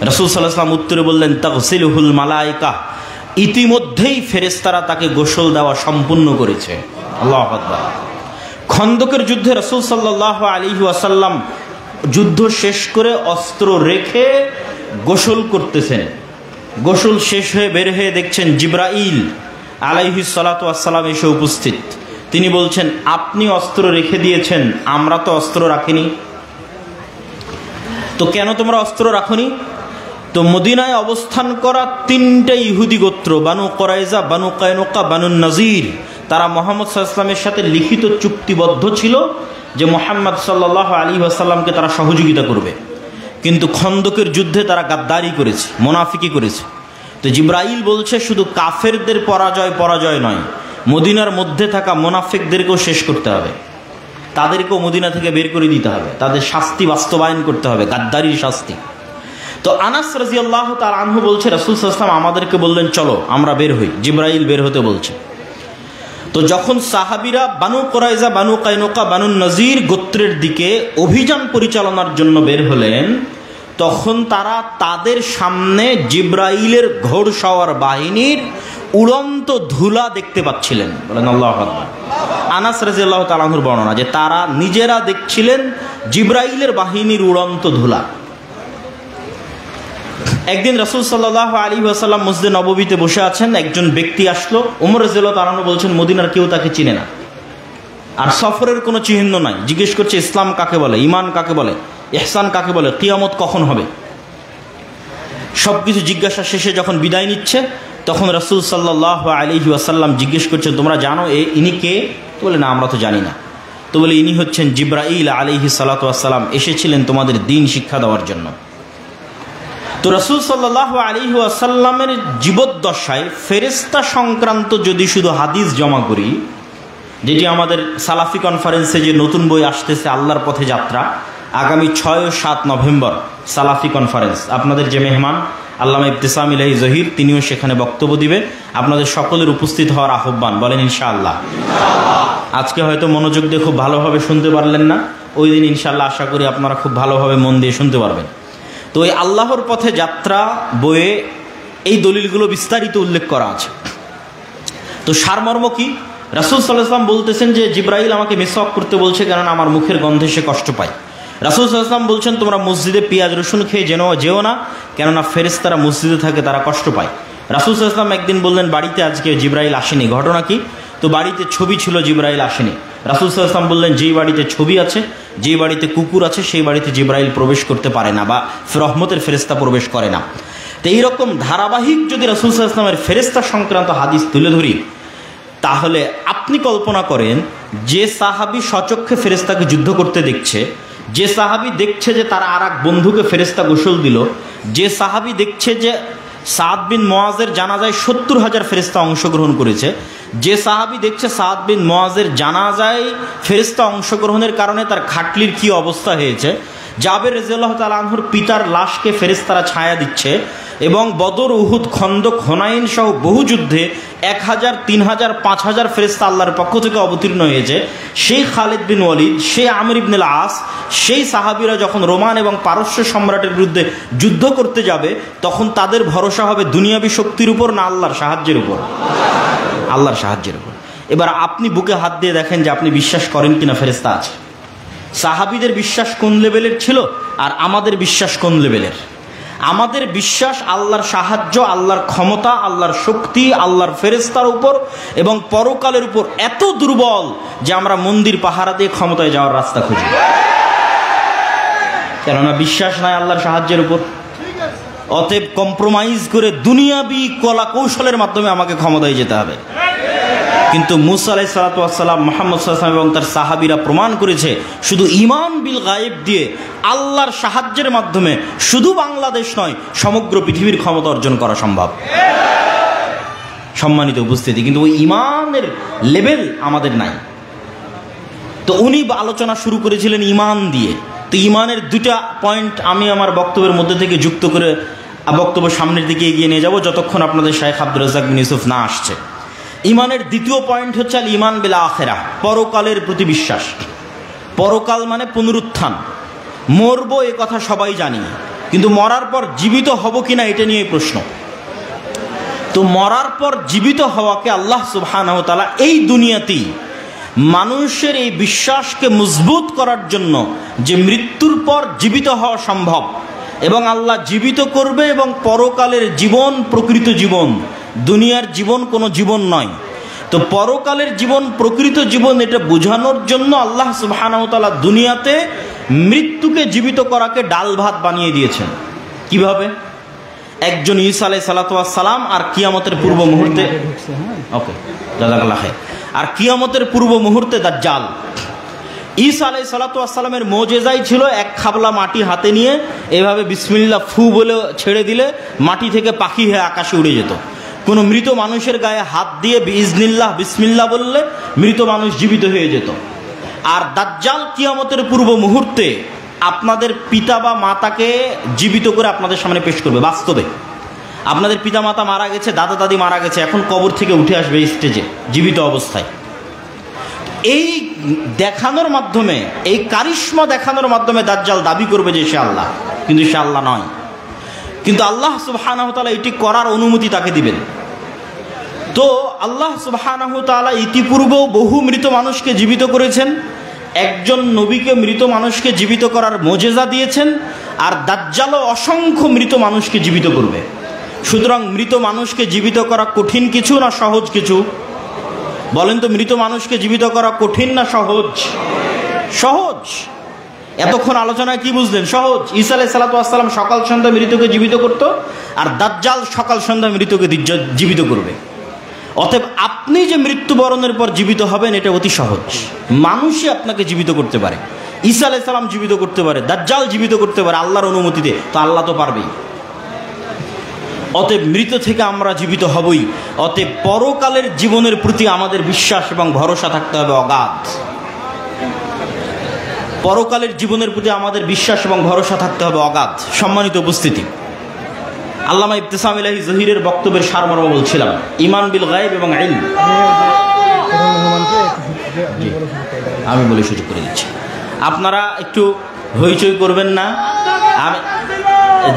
রাসূল সাল্লাল্লাহু আলাইহি ওয়াসাল্লাম উত্তরে বললেন তাগসিলুহুল মালায়েকা, ইতিমধ্যেই ফেরেশতারা তাকে গোসল দেওয়া সম্পূর্ণ করেছে। আল্লাহু আকবার। খন্দকের যুদ্ধে রাসূল সাল্লাল্লাহু আলাইহি ওয়াসাল্লাম যুদ্ধ শেষ করে অস্ত্র রেখে গোসল করতেছেন। গোসল শেষ হয়ে বের হয়ে দেখছেন জিবরাইল আলাইহিস সালাতু ওয়াস সালাম এসে উপস্থিত। তিনি বলছেন, আপনি অস্ত্র রেখে দিয়েছেন, আমরা তো অস্ত্র রাখিনি। তো কেন তোমরা অস্ত্র রাখনি? তো মদিনায় অবস্থান করা তিনটা ইহুদি গোত্র, বানু কুরাইজা, বানু কায়নুকা, বানু নাজির, তারা মুহাম্মদ সাল্লাল্লাহু আলাইহি ওয়াসাল্লামের সাথে লিখিত চুক্তিবদ্ধ ছিল যে মুহাম্মদ সাল্লাল্লাহু আলাইহি ওয়াসাল্লামকে তারা সহযোগিতা করবে। কিন্তু খন্দকের যুদ্ধে তারা গাদ্দারি করেছে, মুনাফিকি করেছে। তো জিবরাইল বলছে শুধু কাফেরদের পরাজয় নয়, মদিনার মধ্যে থাকা মুনাফিকদেরকেও শেষ করতে হবে। তাদেরকেও মদিনা থেকে বের করে দিতে হবে, তাদের শাস্তি বাস্তবায়ন করতে হবে, গাদ্দারির শাস্তি। তো আনাস রাদিয়াল্লাহু তাআলা আনহু বলছে, রাসূল সাল্লাল্লাহু আলাইহি ওয়াসাল্লাম আমাদেরকে বললেন চলো আমরা বের হই, জিবরাইল বের হতে বলছে। তো যখন সাহাবীরা বানু কুরাইজা, বানু কায়নুকা, বানু নজির গোত্রের দিকে অভিযান পরিচালনার জন্য বের হলেন, তখন তারা তাদের সামনে জিবরাইলের ঘোড়সওয়ার বাহিনীর উড়ন্ত ধুলা দেখতে পাচ্ছিলেন। বলেন আল্লাহু আকবার। আনাস রাদিয়াল্লাহু তাআলা আনহুর বর্ণনা যে তারা নিজেরা দেখছিলেন জিবরাইলের বাহিনীর উড়ন্ত ধুলা। একদিন রাসূল সাল্লাল্লাহু আলাইহি ওয়াসাল্লাম মসজিদে নববীতে বসে আছেন, একজন ব্যক্তি আসলো। ওমর রাদিয়াল্লাহু তাআলা আনহু বলছেন মদিনার কেউ তাকে চিনে না, আর সফরের কোনো চিহ্ন নাই। জিজ্ঞেস করছে ইসলাম কাকে বলে, ঈমান কাকে বলে, ইহসান কাকে বলে, কিয়ামত কখন হবে। সবকিছু জিজ্ঞাসা শেষে যখন বিদায় নিচ্ছে, তখন রাসূল সাল্লাল্লাহু আলাইহি ওয়াসাল্লাম জিজ্ঞেস করছেন তোমরা জানো ইনি কে? তো বলে না আমরা তো জানি না। তো বলে ইনি হচ্ছেন জিবরাইল আলাইহিস সালাতু ওয়াস সালাম, এসেছিলেন তোমাদের দ্বীন শিক্ষা দেওয়ার জন্য। তো রাসূল সাল্লাল্লাহু আলাইহি ওয়াসাল্লামের জীবদ্দশায় ফেরেশতা সংক্রান্ত যদি শুধু হাদিস জমা করি, যেটি আমাদের সালাফি কনফারেন্সে যে নতুন বই আসতেছে আল্লাহর পথে যাত্রা, আগামী 6 ও 7 নভেম্বর সালাফি কনফারেন্স, আপনাদের যে মেহমান আল্লামা ইবতিসাম ইলাহি জহির তিনিও সেখানে বক্তব্য দিবে। আপনাদের সকলের উপস্থিত হওয়ার আহ্বান, বলেন ইনশাআল্লাহ। আজকে হয়তো মনোযোগ দিয়ে খুব ভালোভাবে শুনতে পারলেন না, ওই দিন ইনশাআল্লাহ আশা করি আপনারা খুব ভালোভাবে মন দিয়ে শুনতে পারবেন। তো এই আল্লাহর পথে যাত্রা বইয়ে এই দলিলগুলো বিস্তারিত উল্লেখ করা আছে। তো সারমর্ম কি? রাসূল সাল্লাল্লাহু আলাইহি ওয়াসাল্লাম বলতেছেন যে জিবরাইল আমাকে মিসওয়াক করতে বলছে, কারণ আমার মুখের গন্ধে সে কষ্ট পায়। রাসূল সাল্লাল্লাহু আলাইহি ওয়াসাল্লাম বলছেন তোমরা মসজিদে পেঁয়াজ রসুন খেয়ে যেও না, কেননা ফেরেশতারা মসজিদে থাকে, তারা কষ্ট পায়। রাসূল সাল্লাল্লাহু আলাইহি ওয়াসাল্লাম একদিন বললেন বাড়িতে আজকে জিবরাইল আসেনি, ঘটনা কি? তো বাড়িতে ছবি ছিল, জিবরাইল আসেনি। রাসূল সাল্লাল্লাহু আলাইহি ওয়াসাল্লাম বললেন যেই বাড়িতে ছবি আছে, যেই বাড়িতে কুকুর আছে, সেই বাড়িতে জিবরাইল প্রবেশ করতে পারে না, বা রহমতের ফেরেশতা প্রবেশ করে না। তো এইরকম ধারাবাহিক যদি রাসূল সাল্লাল্লাহু আলাইহি ওয়াসাল্লামের ফেরেশতা সংক্রান্ত হাদিস তুলে ধরি, তাহলে আপনি কল্পনা করেন যে সাহাবী সচক্ষে ফেরেশতাকে যুদ্ধ করতে দেখছে, যে সাহাবী দেখছে যে তার আর এক বন্ধুকে ফেরেশতা গোসল দিল, যে সাহাবী দেখছে যে সাদ বিন মুআজের জানাজায় 70,000 ফেরেশতা অংশগ্রহণ করেছে, যে সাহাবী দেখছে সাদ বিন মুআজের জানাজায় ফেরেশতা অংশগ্রহণের কারণে তার খাটলির কি অবস্থা হয়েছে, জাবের রাদিয়াল্লাহু তাআলা আনহুর পিতার লাশকে ফেরেশতারা ছায়া দিচ্ছে, এবং বদর, উহুদ, খন্দক, হুনাইন সহ বহু যুদ্ধে 1000, 3000, 5000 ফেরেশতা আল্লাহর পক্ষ থেকে অবতীর্ণ হয়েছে, সেই খালিদ বিন ওয়ালিদ, সেই আমর ইবনুল আস, সেই সাহাবীরা যখন রোমান এবং পারস্য সম্রাটের বিরুদ্ধে যুদ্ধ করতে যাবে, তখন তাদের ভরসা হবে দুনিয়াবী শক্তির উপর না আল্লাহর সাহায্যের উপর? আল্লাহর সাহায্যের উপর। এবার আপনি বুকে হাত দিয়ে দেখেন যে আপনি বিশ্বাস করেন কিনা ফেরেশতা আছে। সাহাবীদের বিশ্বাস কোন লেভেলের ছিল আর আমাদের বিশ্বাস কোন লেভেলের? আমাদের বিশ্বাস আল্লাহর সাহায্য, আল্লাহর ক্ষমতা, আল্লাহর শক্তি, আল্লাহর ফেরেশতার উপর এবং পরকালের উপর এত দুর্বল যে আমরা মন্দির পাহারা দিয়ে ক্ষমতায় যাওয়ার রাস্তা খুঁজি, কেননা বিশ্বাস নাই আল্লাহর সাহায্যের উপর। অতএব কম্প্রোমাইজ করে দুনিয়াবি কলা কৌশলের মাধ্যমে আমাকে ক্ষমতায় যেতে হবে। কিন্তু মুসা আলাইহিস সালাতু ওয়াস সালাম, মুহাম্মদ সাল্লাল্লাহু আলাইহি ওয়াসাল্লাম এবং তার সাহাবীরা প্রমাণ করেছে শুধু ঈমান বিল গায়েব দিয়ে আল্লাহর সাহায্যের মাধ্যমে শুধু বাংলাদেশ নয় সমগ্র পৃথিবীর ক্ষমতা অর্জন করা সম্ভব। সম্মানিত উপস্থিতি, কিন্তু ওই ঈমানের লেভেল আমাদের নাই। তো উনি আলোচনা শুরু করেছিলেন ঈমান দিয়ে। তো ঈমানের দুটা পয়েন্ট আমি আমার বক্তব্যের মধ্যে থেকে যুক্ত করে বক্তব্য সামনের দিকে এগিয়ে নিয়ে যাব, যতক্ষণ আপনাদের শাইখ আব্দুর রাজ্জাক বিন ইউসুফ না আসছে। ঈমানের দ্বিতীয় পয়েন্ট হচ্ছে আল ঈমান বিল আখিরাহ, পরকালের প্রতি বিশ্বাস। পরকাল মানে পুনরুত্থান। মরবো এ কথা সবাই জানি, কিন্তু মরার পর জীবিত হব কিনা এটা নিয়ে প্রশ্ন। তো মরার পর জীবিত হওয়াকে আল্লাহ সুবহানাহু ওয়া তাআলা এই দুনিয়াতেই মানুষের এই বিশ্বাসকে মজবুত করার জন্য যে মৃত্যুর পর জীবিত হওয়া সম্ভব এবং আল্লাহ জীবিত করবে, এবং পরকালের জীবন প্রকৃত জীবন, দুনিয়ার জীবন কোনো জীবন নয়। তো পরকালের জীবন প্রকৃত জীবন এটা বোঝানোর জন্য আল্লাহ সুবহানাহু ওয়া তাআলা দুনিয়াতে মৃত্যুকে জীবিত করাকে ডাল ভাত বানিয়ে দিয়েছেন। কিভাবে? একজন ঈসা আলাইহিস সালাতু ওয়াস সালাম আর কিয়ামতের পূর্ব মুহূর্তে, ওকে জাযাকাল্লাহ খাইর, আর কিয়ামতের পূর্ব মুহূর্তে দাজ্জাল। ঈসা আলাইহিস সালাতু ওয়াস সালামের মুজিজাই ছিল এক খাবলা মাটি হাতে নিয়ে এভাবে বিসমিল্লাহ ফু বলে ছেড়ে দিলে মাটি থেকে পাখি হয়ে আকাশে উড়ে যেত। কোনো মৃত মানুষের গায়ে হাত দিয়ে বিইজনিল্লাহ বিসমিল্লাহ বললে মৃত মানুষ জীবিত হয়ে যেত। আর দাজ্জাল কিয়ামতের পূর্ব মুহূর্তে আপনাদের পিতা বা মাতাকে জীবিত করে আপনাদের সামনে পেশ করবে। বাস্তবে আপনাদের পিতা মাতা মারা গেছে, দাদা দাদি মারা গেছে, এখন কবর থেকে উঠে আসবে স্টেজে জীবিত অবস্থায়। এই দেখানোর মাধ্যমে, এই কারিশমা দেখানোর মাধ্যমে দাজ্জাল দাবি করবে যে সে আল্লাহ, কিন্তু সে আল্লাহ নয়। কিন্তু আল্লাহ সুবহানাহু ওয়া তাআলা এটি করার অনুমতি তাকে দিবেন। তো আল্লাহ সুবহানাহু ওয়া তাআলা ইতিপূর্বেও বহু মৃত মানুষকে জীবিত করেছেন, একজন নবীকে মৃত মানুষকে জীবিত করার মোজেজা দিয়েছেন, আর দাজ্জালও অসংখ্য মৃত মানুষকে জীবিত করবে। সুতরাং মৃত মানুষকে জীবিত করা কঠিন কিছু না সহজ কিছু? বলেন তো, মৃত মানুষকে জীবিত করা কঠিন না সহজ? সহজ। এতক্ষণ আলোচনায় কি বুঝলেন? সহজ। ঈসা আলাইহিস সালাতু ওয়াস সালাম সকাল সন্ধ্যা মৃতকে জীবিত করত, আর দাজ্জাল সকাল সন্ধ্যা মৃতকে জীবিত করবে। অতএব আপনি যে মৃত্যুবরণের পর জীবিত হবেন এটা অতি সহজ। মানুষই আপনাকে জীবিত করতে পারে, ঈসা আলাইহিস সালাম জীবিত করতে পারে, দাজ্জাল জীবিত করতে পারে আল্লাহর অনুমতিতে, তো আল্লাহ তো পারবেই। অতএব মৃত থেকে আমরা জীবিত হবই। অতএব পরকালের জীবনের প্রতি আমাদের বিশ্বাস এবং ভরসা থাকতে হবে অগাধ। পরকালের জীবনের প্রতি আমাদের বিশ্বাস এবং ভরসা থাকতে হবে অগাধ। সম্মানিত উপস্থিতি, আল্লামা ইবতিসাম ইলাহি জহিরের বক্তব্যের সারমর্ম বলছিলাম, ঈমান বিল গায়ব এবং ইলম। আমি বলে সুযোগ করে দিচ্ছি, আপনারা একটু হইচই করবেন না।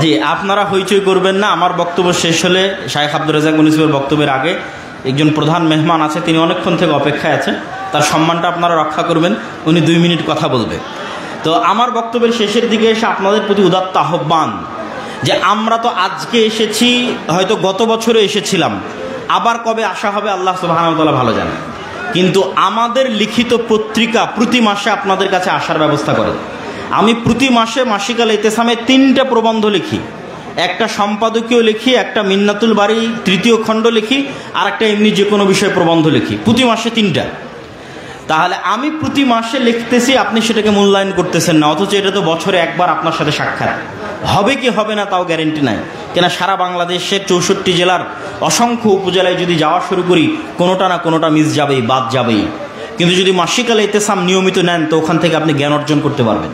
জি, আপনারা হইচই করবেন না। আমার বক্তব্য শেষ হলে শাইখ আব্দুর রাজ্জাক মুনিসিবের বক্তব্যের আগে একজন প্রধান মেহমান আছে, তিনি অনেকক্ষণ থেকে অপেক্ষায় আছেন, তার সম্মানটা আপনারা রক্ষা করবেন। উনি 2 মিনিট কথা বলবে। তো আমার বক্তব্যের শেষের দিকে এসে আপনাদের প্রতি উদাত্ত আহ্বান যে আমরা তো আজকে এসেছি, হয়তো গত বছরে এসেছিলাম, আবার কবে আসা হবে আল্লাহ সুবহানাহু ওয়া তাআলা ভালো জানেন। কিন্তু আমাদের লিখিত পত্রিকা প্রতি মাসে আপনাদের কাছে আসার ব্যবস্থা করে। আমি প্রতি মাসে মাসিকাল ইতিসামে 3টা প্রবন্ধ লিখি, একটা সম্পাদকীয় লিখি, একটা মিন্নাতুল বাড়ি 3য় খণ্ড লিখি, আর একটা এমনি যে কোনো বিষয়ে প্রবন্ধ লিখি, প্রতি মাসে 3টা। তাহলে আমি প্রতি মাসে লিখতেছি, আপনি সেটাকে মূল্যায়ন করতেছেন না, অথচ এটা তো বছরে একবার আপনার সাথে সাক্ষাৎ হবে কি হবে না তাও গ্যারেন্টি নাই। কেন সারা বাংলাদেশের 64 জেলার অসংখ্য উপজেলায় যদি যাওয়া শুরু করি, কোনোটা না কোনোটা মিস যাবেই, বাদ যাবেই। কিন্তু যদি মাসিকাল ইতিসাম নিয়মিত নেন তো ওখান থেকে আপনি জ্ঞান অর্জন করতে পারবেন।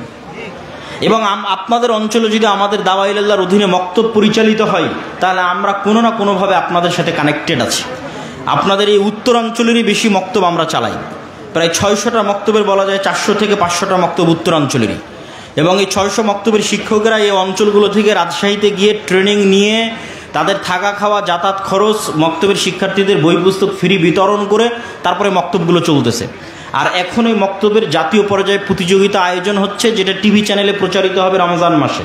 এবং আপনাদের অঞ্চলে যদি আমাদের দাওয়া ইলাল্লাহর অধীনে মক্তব পরিচালিত হয়, তাহলে আমরা কোনো না কোনোভাবে আপনাদের সাথে কানেক্টেড আছি। আপনাদের এই উত্তরাঞ্চলেরই বেশি মক্তব আমরা চালাই, প্রায় 600টা মক্তবের বলা যায় 400 থেকে 500টা মক্তব উত্তরাঞ্চলেরই। এবং এই 600 মক্তবের শিক্ষকরা এই অঞ্চলগুলো থেকে রাজশাহীতে গিয়ে ট্রেনিং নিয়ে তাদের থাকা খাওয়া যাতায়াত খরচ, মক্তবের শিক্ষার্থীদের বই পুস্তক ফ্রি বিতরণ করে তারপরে মক্তবগুলো চলতেছে। আর এখন এই মক্তবের জাতীয় পর্যায়ে প্রতিযোগিতা আয়োজন হচ্ছে, যেটা টিভি চ্যানেলে প্রচারিত হবে রমজান মাসে,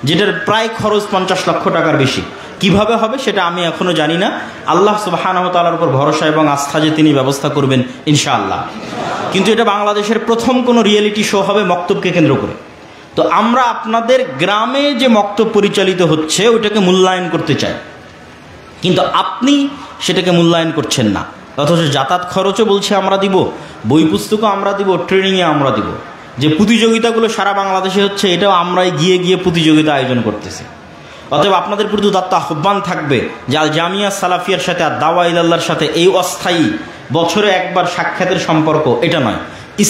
যেটার প্রায় খরচ 50 লক্ষ টাকার বেশি। কিভাবে হবে সেটা আমি এখনো জানি না। আল্লাহ সুবহানাহু ওয়া তাআলার উপর ভরসা এবং আস্থা যে তিনি ব্যবস্থা করবেন ইনশাআল্লাহ। কিন্তু এটা বাংলাদেশের প্রথম কোনো রিয়েলিটি শো হবে মক্তবকে কেন্দ্র করে। তো আমরা আপনাদের গ্রামে যে মক্তব পরিচালিত হচ্ছে ওইটাকে মূল্যায়ন করতে চাই, কিন্তু আপনি সেটাকে মূল্যায়ন করছেন না। অথচ যাতায়াত খরচও বলছে আমরা দিব, বই পুস্তকও আমরা দিব, ট্রেনিংয়ে আমরা দিব। যে প্রতিযোগিতাগুলো সারা বাংলাদেশে হচ্ছে এটাও আমরাই গিয়ে গিয়ে প্রতিযোগিতা আয়োজন করতেছি। অতএব আপনাদের প্রতি উদাত্ত আহ্বান থাকবে যে আল জামিয়া সালাফিয়ার সাথে আর দাওয়া ইলাল্লাহর সাথে এই অস্থায়ী বছরে একবার সাক্ষাতের সম্পর্ক এটা নয়,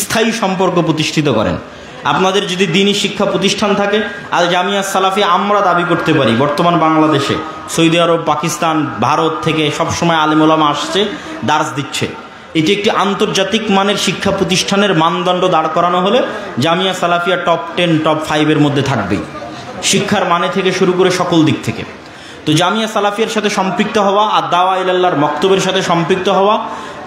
স্থায়ী সম্পর্ক প্রতিষ্ঠিত করেন। আপনাদের যদি দ্বীনি শিক্ষা প্রতিষ্ঠান থাকে, আল জামিয়া সালাফি আমরা দাবি করতে পারি বর্তমান বাংলাদেশে সৌদি আরব, পাকিস্তান, ভারত থেকে সবসময় আলেম ওলামা আসছে, দার্স দিচ্ছে। এটি একটি আন্তর্জাতিক মানের শিক্ষা প্রতিষ্ঠানের মানদণ্ড দাঁড় করানো হলে জামিয়া সালাফিয়া টপ 10 টপ 5-এর মধ্যে থাকবেই, শিক্ষার মানে থেকে শুরু করে সকল দিক থেকে। তো জামিয়া সালাফিয়ার সাথে সম্পৃক্ত হওয়া আর দাওয়া ইলাল্লাহর মক্তবের সাথে সম্পৃক্ত হওয়া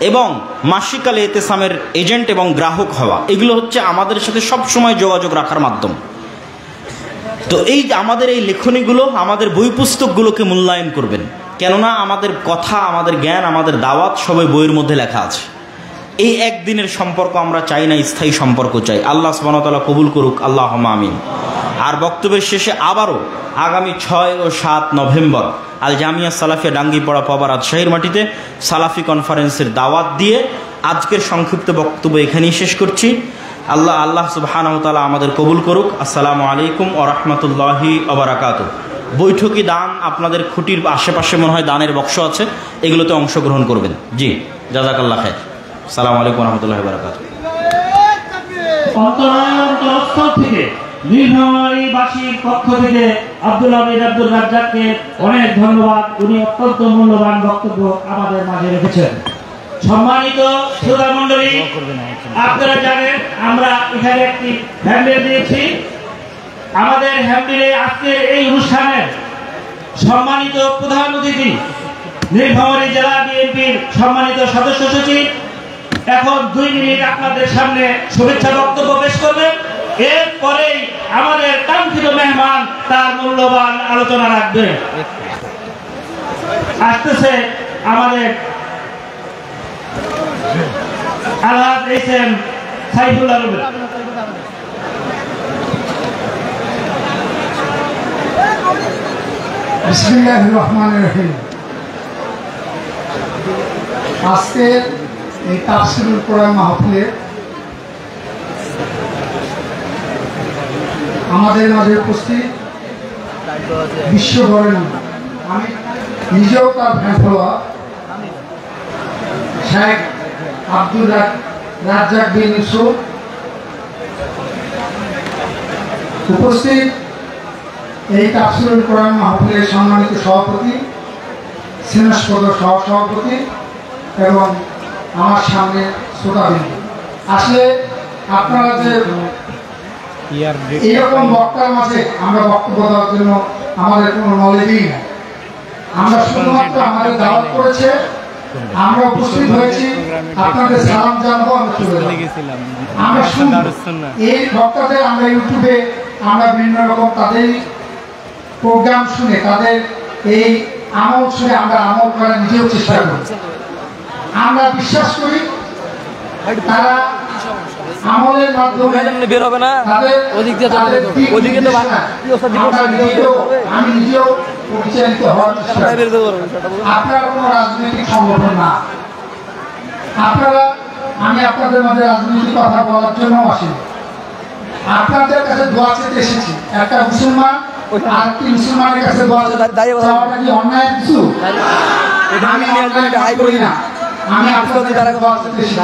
এবং মাসিকাল ইতিসামের এজেন্ট এবং গ্রাহক হওয়া, এগুলো হচ্ছে আমাদের সাথে সবসময় যোগাযোগ রাখার মাধ্যম। তো এই আমাদের এই লেখনীগুলো, আমাদের বই পুস্তকগুলোকে মূল্যায়ন করবেন, কেননা আমাদের কথা, আমাদের জ্ঞান, আমাদের দাওয়াত সবই বইয়ের মধ্যে লেখা আছে। এই একদিনের সম্পর্ক আমরা চাই না, স্থায়ী সম্পর্ক চাই। আল্লাহ সুবহানাহু ওয়া তাআলা কবুল করুক, আল্লাহুম্মা আমিন। আর বক্তব্যের শেষে আবারও আগামী 6 ও 7 নভেম্বর আল জামিয়া সালাফিয়া ডাঙ্গিপাড়া পাবা রাজশাহীর মাটিতে সালাফি কনফারেন্সের দাওয়াত দিয়ে আজকের সংক্ষিপ্ত বক্তব্য এখানেই শেষ করছি। আল্লাহ সুবহানাহু ওয়া তাআলা আমাদের কবুল করুক। আসসালামু আলাইকুম ওয়া রাহমাতুল্লাহি ওয়া বারাকাতুহু। বৈঠকি দান, আপনাদের খুঁটির আশেপাশে মনে হয় দানের বাক্স আছে, এগুলোতে অংশগ্রহণ করবেন। জি, জাযাকাল্লাহ খায়র। আসসালামু আলাইকুম ওয়া রাহমাতুল্লাহি ওয়া বারাকাতুহু। অন্তরস্থল থেকে নীলফামারীবাসীর পক্ষ থেকে আব্দুল হামিদ আব্দুর রাজ্জাককে অনেক ধন্যবাদ। উনি অত্যন্ত মূল্যবান বক্তব্য আমাদের মাঝে রেখেছেন। সম্মানিত শ্রোতা মণ্ডলী, আপনারা জানেন আমরা এখানে একটি হ্যান্ডেল দিয়েছি। আমাদের হ্যান্ডেলে আজকে এই অনুষ্ঠানের সম্মানিত প্রধান অতিথি নীলফামারী জেলা বিএনপির সম্মানিত সদস্য সচিব এখন 2 মিনিট আপনাদের সামনে শুভেচ্ছা বক্তব্য পেশ করবেন। এরপরেই আমাদের কাঙ্ক্ষিত মেহমান তার মূল্যবান আলোচনা রাখবেন। আসতেছে আমাদের আলহাজ এইচএম সাইফুল্লাহ রুবেল। বিসমিল্লাহির রহমানির রহিম। আজকের এই তাফসীরুল কোরআন মাহফিলে আমাদের মাঝে উপস্থিত বিশ্বভরের আমি নিজেও তার ফ্যান ফলোয়ার শেখ আব্দুর রাজ্জাক বিন ইউসুফ, উপস্থিত এই তাফসীরুল কোরআন মাহফিলের সম্মানিত সভাপতি, স্নেহস্পদ সহসভাপতি এবং আমার সামনে শ্রোতাবৃন্দ। আসলে আপনারা যে এরকম বক্তার মাঝে আমরা বক্তব্য দেওয়ার জন্য আমাদের কোনো নলেজই নেই। আমরা শুধুমাত্র আমাদের দাওয়াত করেছে, আমরা উপস্থিত হয়েছি, আপনাদের সালাম জানাবো, আমরা চলে যাব। আমরা শুনবো এই বক্তাদের, আমরা ইউটিউবে আমরা বিভিন্ন রকম তাদের প্রোগ্রাম শুনে, তাদের এই আমল শুনে আমরা আমল করার নিজেও চেষ্টা করি। আমরা বিশ্বাস করি তারা আমলের মাধ্যমে বের হবে না, আমি নিজেও পরিচালিত হওয়ার চেষ্টা করি। আপনারা কোনো রাজনৈতিক সংগঠন না, আপনারা, আমি আপনাদের মাঝে রাজনৈতিক কথা বলার জন্য আসি। আপনাদের কাছে দোয়া চেতে এসেছি। একটা মুসলমান আর একটি মুসলমানের কাছে দোয়া চাওয়াটা কি অন্যায় কিছু? আমি অন্যায় করি না, আমি আপনাদের দোয়া চেতে এসেছি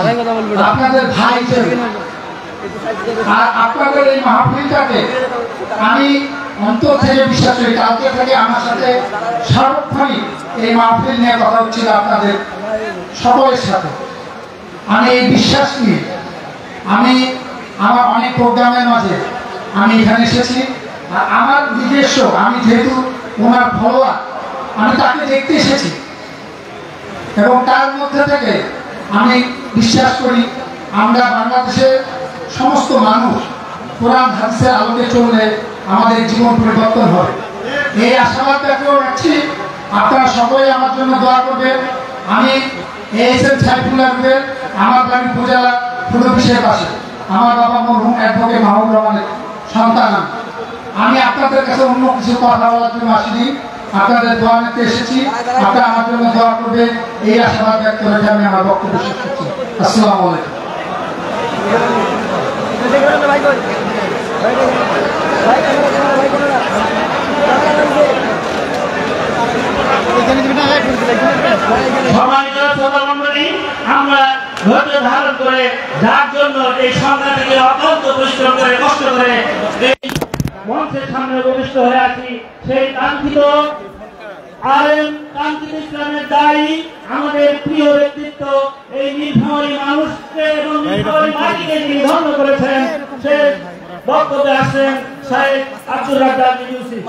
আপনাদের ভাই হিসেবে। আর আপনাদের এই মাহফিলটাকে আমি অন্তর থেকে বিশ্বাস করি। কালকে থেকে আমার সাথে সার্বক্ষণিক এই মাহফিল নিয়ে কথা হচ্ছিল আপনাদের সকলের সাথে। আমি এই বিশ্বাস নিয়ে আমি আমার অনেক প্রোগ্রামের মাঝে আমি এখানে এসেছি। আর আমার নিজস্ব, আমি যেহেতু ওনার ফলোয়ার, আমি তাকে দেখতে এসেছি এবং তার মধ্যে থেকে আমি বিশ্বাস করি আমরা বাংলাদেশের সমস্ত মানুষ কোরআন হাদিসের আলোকে চললে আমাদের জীবন পরিবর্তন হবে। এই আশাবাদ ব্যক্ত রাখছি। আপনারা সকলেই আমার জন্য দোয়া করবেন। আমি এইচএম সাইফুল্লাহ রুবেল, আমার বাড়ি উপজেলা ফুলবিশের পাশে, আমার বাবা মরহুম অ্যাডভোকেট মাহবুব রহমানের সন্তান। আমি আপনাদের কাছে অন্য কিছু কথা বলার জন্য আসিনি, আপনাদের দোয়া নিতে এসেছি। আপনারা আমার জন্য দোয়া করবেন, এই আশাবাদ ব্যক্ত রেখে আমি আমার বক্তব্য শেষ করছি। আসসালামু আলাইকুম। সম্মানিত শ্রোতামণ্ডলী, আমরা ধৈর্য ধারণ করে যার জন্য এই সংগ্রামীকে অত্যন্ত পরিশ্রম করে কষ্ট করে এই মঞ্চের সামনে উপবিষ্ট হয়ে আছি, সেই কাঙ্ক্ষিত আলেম, কাঙ্ক্ষিত ইসলামের দায়ী, আমাদের প্রিয় ব্যক্তিত্ব, এই নীলফামারী মানুষকে এবং নীলফামারী মাটিকে যিনি ধন্য করেছেন, সে বক্তব্যে আসেন শেখ আব্দুর রাজ্জাক বিন ইউসুফ।